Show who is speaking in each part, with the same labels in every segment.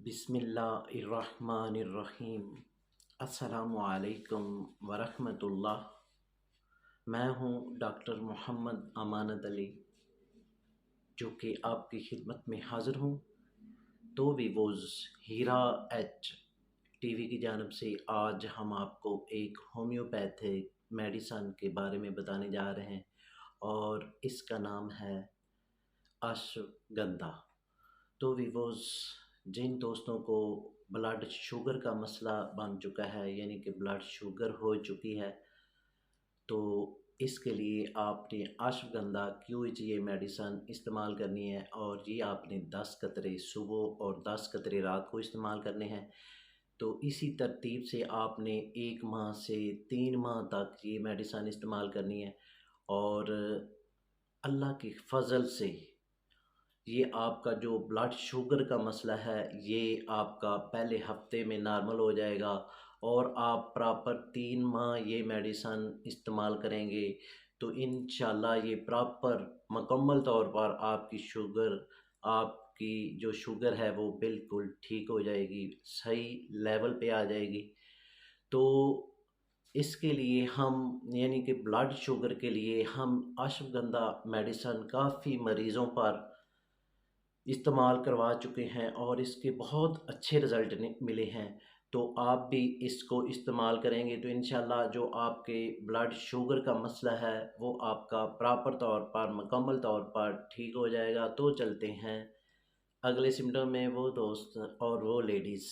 Speaker 1: بسم اللہ الرحمن الرحیم۔ السلام علیکم ورحمۃ اللہ۔ میں ہوں ڈاکٹر محمد امانت علی، جو کہ آپ کی خدمت میں حاضر ہوں۔ تو ویووز ہیرا ایچ ٹی وی کی جانب سے آج ہم آپ کو ایک ہومیوپیتھک میڈیسن کے بارے میں بتانے جا رہے ہیں، اور اس کا نام ہے اشوگندھا۔ تو ویووز، جن دوستوں کو بلڈ شوگر کا مسئلہ بن چکا ہے، یعنی کہ بلڈ شوگر ہو چکی ہے، تو اس کے لیے آپ نے اشوگندھا QH میڈیسن استعمال کرنی ہے، اور یہ آپ نے 10 قطرے صبح اور 10 قطرے رات کو استعمال کرنے ہیں۔ تو اسی ترتیب سے آپ نے 1 ماہ سے 3 ماہ تک یہ میڈیسن استعمال کرنی ہے، اور اللہ کی فضل سے یہ آپ کا جو بلڈ شوگر کا مسئلہ ہے، یہ آپ کا پہلے ہفتے میں نارمل ہو جائے گا، اور آپ پراپر 3 ماہ یہ میڈیسن استعمال کریں گے تو انشاءاللہ یہ پراپر مکمل طور پر آپ کی جو شوگر ہے وہ بالکل ٹھیک ہو جائے گی، صحیح لیول پہ آ جائے گی۔ تو اس کے لیے ہم، یعنی کہ بلڈ شوگر کے لیے ہم اشوگندھا میڈیسن کافی مریضوں پر استعمال کروا چکے ہیں، اور اس کے بہت اچھے رزلٹ ملے ہیں۔ تو آپ بھی اس کو استعمال کریں گے تو انشاءاللہ جو آپ کے بلڈ شوگر کا مسئلہ ہے وہ آپ کا پراپر طور پر مکمل طور پر ٹھیک ہو جائے گا۔ تو چلتے ہیں اگلے سمٹم میں۔ وہ دوست اور وہ لیڈیز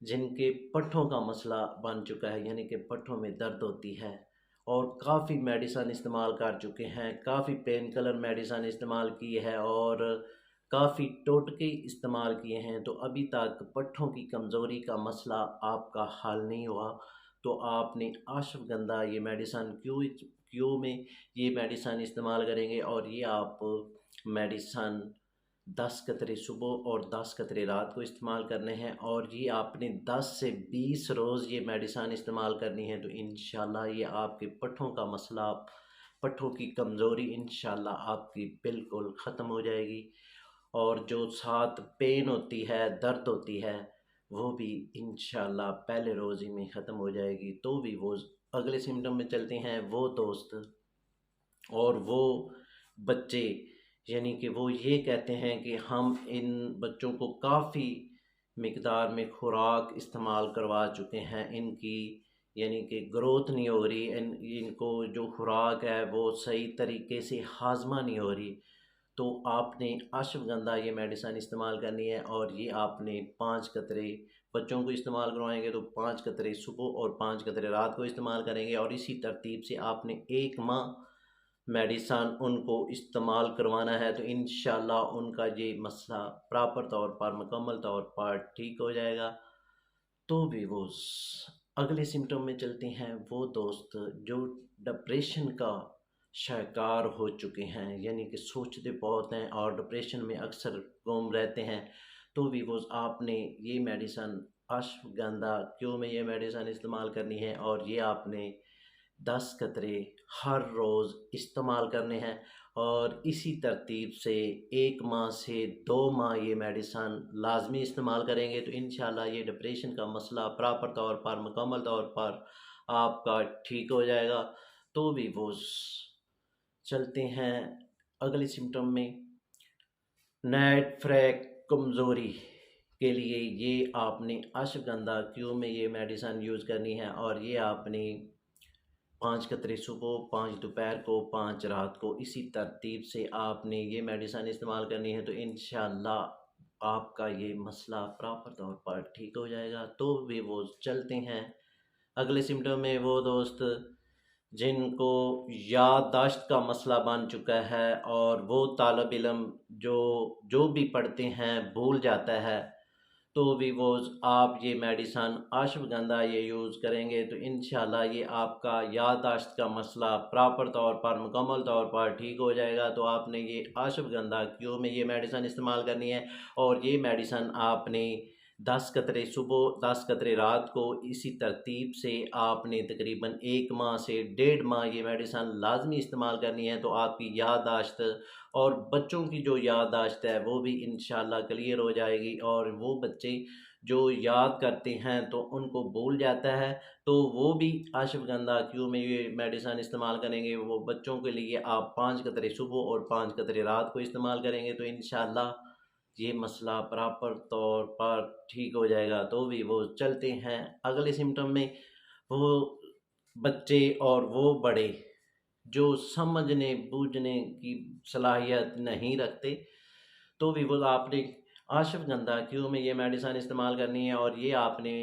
Speaker 1: جن کے پٹھوں کا مسئلہ بن چکا ہے، یعنی کہ پٹھوں میں درد ہوتی ہے، اور کافی میڈیسن استعمال کر چکے ہیں، کافی پین کلر میڈیسن استعمال کی ہے، اور کافی ٹوٹکے استعمال کیے ہیں، تو ابھی تک پٹھوں کی کمزوری کا مسئلہ آپ کا حل نہیں ہوا، تو آپ نے اشوگندھا یہ میڈیسن کیو میں یہ میڈیسن استعمال کریں گے، اور یہ آپ میڈیسن 10 قطرے صبح اور 10 قطرے رات کو استعمال کرنے ہیں، اور یہ آپ نے 10 سے 20 روز یہ میڈیسن استعمال کرنی ہے، تو انشاءاللہ یہ آپ کے پٹھوں کا مسئلہ، پٹھوں کی کمزوری انشاءاللہ آپ کی بالکل ختم ہو جائے گی، اور جو ساتھ پین ہوتی ہے، درد ہوتی ہے، وہ بھی انشاءاللہ پہلے روز ہی میں ختم ہو جائے گی۔ تو بھی وہ اگلے سمٹم میں چلتے ہیں۔ وہ دوست اور وہ بچے، یعنی کہ وہ یہ کہتے ہیں کہ ہم ان بچوں کو کافی مقدار میں خوراک استعمال کروا چکے ہیں، ان کی یعنی کہ گروتھ نہیں ہو رہی، ان کو جو خوراک ہے وہ صحیح طریقے سے ہاضمہ نہیں ہو رہی، تو آپ نے اشوگندھا یہ میڈیسن استعمال کرنی ہے، اور یہ آپ نے 5 قطرے بچوں کو استعمال کروائیں گے تو 5 قطرے صبح اور 5 قطرے رات کو استعمال کریں گے، اور اسی ترتیب سے آپ نے 1 ماہ میڈیسن ان کو استعمال کروانا ہے، تو انشاءاللہ ان کا یہ مسئلہ پراپر طور پر مکمل طور پر ٹھیک ہو جائے گا۔ تو بھی وہ اگلے سمٹم میں چلتے ہیں۔ وہ دوست جو ڈپریشن کا شکار ہو چکے ہیں، یعنی کہ سوچتے بہت ہیں اور ڈپریشن میں اکثر گم رہتے ہیں، تو بھی وہ آپ نے یہ میڈیسن اشوگندھا کیو میں یہ میڈیسن استعمال کرنی ہے، اور یہ آپ نے 10 قطرے ہر روز استعمال کرنے ہیں، اور اسی ترتیب سے 1 ماہ سے 2 ماہ یہ میڈیسن لازمی استعمال کریں گے، تو انشاءاللہ یہ ڈپریشن کا مسئلہ پراپر طور پر مکمل طور پر آپ کا ٹھیک ہو جائے گا۔ تو بھی وہ چلتے ہیں اگلے سمٹم میں۔ نیٹ فریک کمزوری کے لیے یہ آپ نے اشوگندھا کیو میں یہ میڈیسن یوز کرنی ہے، اور یہ آپ نے 5 قطرے صبح، 5 دوپہر کو، 5 رات کو، اسی ترتیب سے آپ نے یہ میڈیسن استعمال کرنی ہے، تو انشاءاللہ آپ کا یہ مسئلہ پراپر طور پر ٹھیک ہو جائے گا۔ تو بھی وہ چلتے ہیں اگلے سمٹم میں۔ وہ دوست جن کو یادداشت کا مسئلہ بن چکا ہے، اور وہ طالب علم جو بھی پڑھتے ہیں بھول جاتا ہے، تو بھی وہ آپ یہ میڈیسن اشوگندھا یہ یوز کریں گے تو انشاءاللہ یہ آپ کا یادداشت کا مسئلہ پراپر طور پر مکمل طور پر ٹھیک ہو جائے گا۔ تو آپ نے یہ اشوگندھا کیو میں یہ میڈیسن استعمال کرنی ہے، اور یہ میڈیسن آپ نے 10 قطرے صبح 10 قطرے رات کو، اسی ترتیب سے آپ نے تقریباً 1 ماہ سے 1.5 ماہ یہ میڈیسن لازمی استعمال کرنی ہے، تو آپ کی یادداشت اور بچوں کی جو یادداشت ہے وہ بھی انشاءاللہ کلیئر ہو جائے گی، اور وہ بچے جو یاد کرتے ہیں تو ان کو بھول جاتا ہے، تو وہ بھی اشفگندھا کیو میں یہ میڈیسن استعمال کریں گے، وہ بچوں کے لیے آپ 5 قطرے صبح اور 5 قطرے رات کو استعمال کریں گے تو انشاءاللہ یہ مسئلہ پراپر طور پر ٹھیک ہو جائے گا۔ تو بھی وہ چلتے ہیں اگلے سمٹم میں، وہ بچے اور وہ بڑے جو سمجھنے بوجھنے کی صلاحیت نہیں رکھتے، تو بھی وہ آپ نے اشفگندھا کیو میں یہ میڈیسن استعمال کرنی ہے، اور یہ آپ نے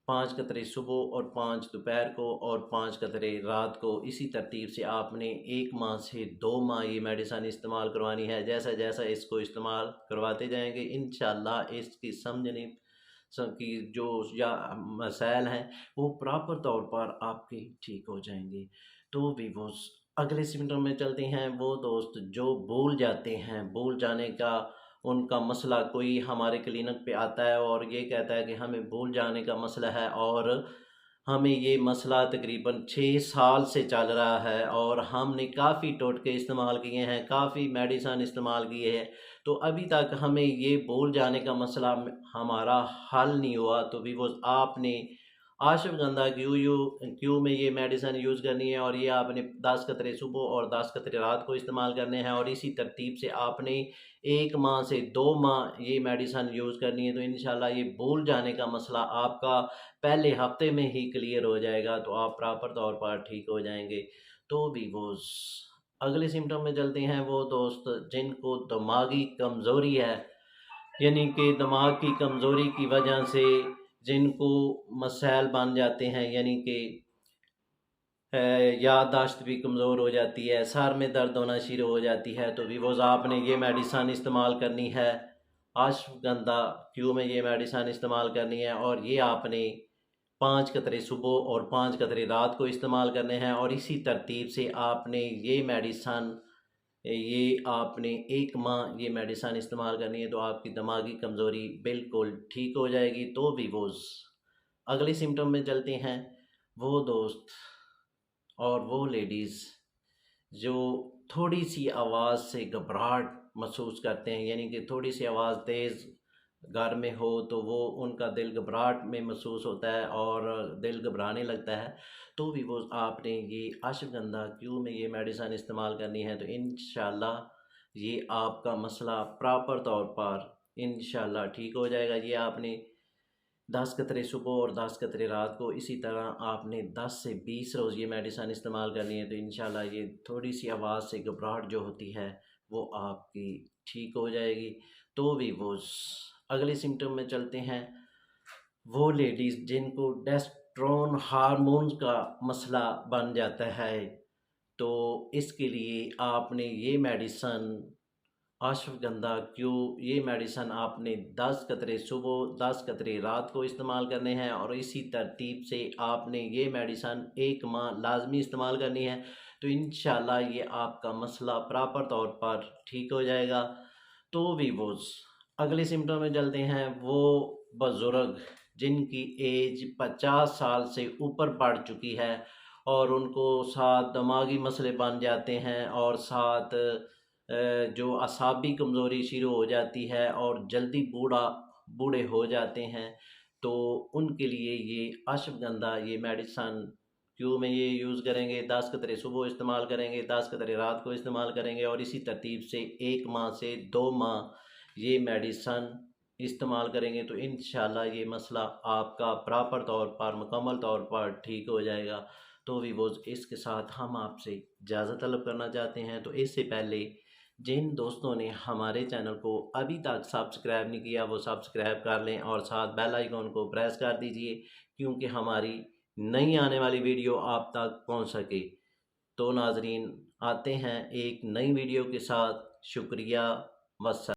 Speaker 1: 5 قطرے صبح اور 5 دوپہر کو اور 5 قطرے رات کو، اسی ترتیب سے آپ نے 1 ماہ سے 2 ماہ یہ میڈیسن استعمال کروانی ہے۔ جیسا جیسا اس کو استعمال کرواتے جائیں گے انشاءاللہ اس کی سمجھنے کی جو یا مسائل ہیں وہ پراپر طور پر آپ کے ٹھیک ہو جائیں گے۔ تو بھی وہ اگلے سمٹم میں چلتے ہیں، وہ دوست جو بھول جاتے ہیں، بھول جانے کا ان کا مسئلہ، کوئی ہمارے کلینک پہ آتا ہے اور یہ کہتا ہے کہ ہمیں بھول جانے کا مسئلہ ہے، اور ہمیں یہ مسئلہ تقریباً 6 سال سے چل رہا ہے، اور ہم نے کافی ٹوٹکے استعمال کیے ہیں، کافی میڈیسن استعمال کیے ہیں، تو ابھی تک ہمیں یہ بھول جانے کا مسئلہ ہمارا حل نہیں ہوا۔ تو بھی وہ آپ نے اشفگندھا کیو میں یہ میڈیسن یوز کرنی ہے، اور یہ آپ نے 10 قطرے صبح اور 10 قطرے رات کو استعمال کرنے ہیں، اور اسی ترتیب سے آپ نے 1 ماہ سے 2 ماہ یہ میڈیسن یوز کرنی ہے، تو انشاءاللہ یہ بھول جانے کا مسئلہ آپ کا پہلے ہفتے میں ہی کلیئر ہو جائے گا، تو آپ پراپر طور پر ٹھیک ہو جائیں گے۔ تو بھی وہ اگلے سمٹم میں چلتے ہیں، وہ دوست جن کو دماغی کمزوری ہے، یعنی کہ دماغ کی کمزوری کی وجہ سے جن کو مسائل بن جاتے ہیں، یعنی کہ یادداشت بھی کمزور ہو جاتی ہے، سر میں درد ہونا شروع ہو جاتی ہے، تو بھی وہ آپ نے یہ میڈیسن استعمال کرنی ہے، اشفگندھا کیو میں یہ میڈیسن استعمال کرنی ہے، اور یہ آپ نے 5 قطرے صبح اور 5 قطرے رات کو استعمال کرنے ہیں، اور اسی ترتیب سے آپ نے یہ میڈیسن یہ آپ نے 1 ماہ یہ میڈیسن استعمال کرنی ہے، تو آپ کی دماغی کمزوری بالکل ٹھیک ہو جائے گی۔ تو بھی وہ اگلے سمٹم میں چلتے ہیں، وہ دوست اور وہ لیڈیز جو تھوڑی سی آواز سے گھبراہٹ محسوس کرتے ہیں، یعنی کہ تھوڑی سی آواز تیز گھر میں ہو تو وہ ان کا دل گھبراہٹ میں محسوس ہوتا ہے اور دل گھبرانے لگتا ہے، تو بھی وہ آپ نے یہ اشفگندھا کیو میں یہ میڈیسن استعمال کرنی ہے، تو انشاءاللہ یہ آپ کا مسئلہ پراپر طور پر انشاءاللہ ٹھیک ہو جائے گا۔ یہ آپ نے 10 قطرے صبح اور 10 قطرے رات کو، اسی طرح آپ نے 10 سے 20 روز یہ میڈیسن استعمال کرنی ہے، تو انشاءاللہ یہ تھوڑی سی آواز سے گھبراہٹ جو ہوتی ہے وہ آپ کی ٹھیک ہو جائے گی۔ تو بھی وہ اگلے سمٹم میں چلتے ہیں، وہ لیڈیز جن کو ٹیسٹوسٹیرون ہارمونز کا مسئلہ بن جاتا ہے، تو اس کے لیے آپ نے یہ میڈیسن اشفگندھا کیو یہ میڈیسن آپ نے 10 قطرے صبح 10 قطرے رات کو استعمال کرنے ہیں، اور اسی ترتیب سے آپ نے یہ میڈیسن 1 ماہ لازمی استعمال کرنی ہے، تو انشاءاللہ یہ آپ کا مسئلہ پراپر طور پر ٹھیک ہو جائے گا۔ تو بھی وہ اگلے سمٹم میں چلتے ہیں، وہ بزرگ جن کی ایج 50 سال سے اوپر بڑھ چکی ہے، اور ان کو ساتھ دماغی مسئلے بن جاتے ہیں، اور ساتھ جو اعصابی کمزوری شروع ہو جاتی ہے اور جلدی بوڑھے ہو جاتے ہیں، تو ان کے لیے یہ اشفگندھا یہ میڈیسن کیو میں یہ یوز کریں گے، 10 قطرے صبح استعمال کریں گے، 10 قطرے رات کو استعمال کریں گے، اور اسی ترتیب سے 1 ماہ سے 2 ماہ یہ میڈیسن استعمال کریں گے، تو انشاءاللہ یہ مسئلہ آپ کا پراپر طور پر مکمل طور پر ٹھیک ہو جائے گا۔ تو بھی وہ اس کے ساتھ ہم آپ سے اجازت طلب کرنا چاہتے ہیں، تو اس سے پہلے جن دوستوں نے ہمارے چینل کو ابھی تک سبسکرائب نہیں کیا وہ سبسکرائب کر لیں، اور ساتھ بیل آئیکن کو پریس کر دیجئے، کیونکہ ہماری نئی آنے والی ویڈیو آپ تک پہنچ سکے۔ تو ناظرین آتے ہیں ایک نئی ویڈیو کے ساتھ، شکریہ، والسلام۔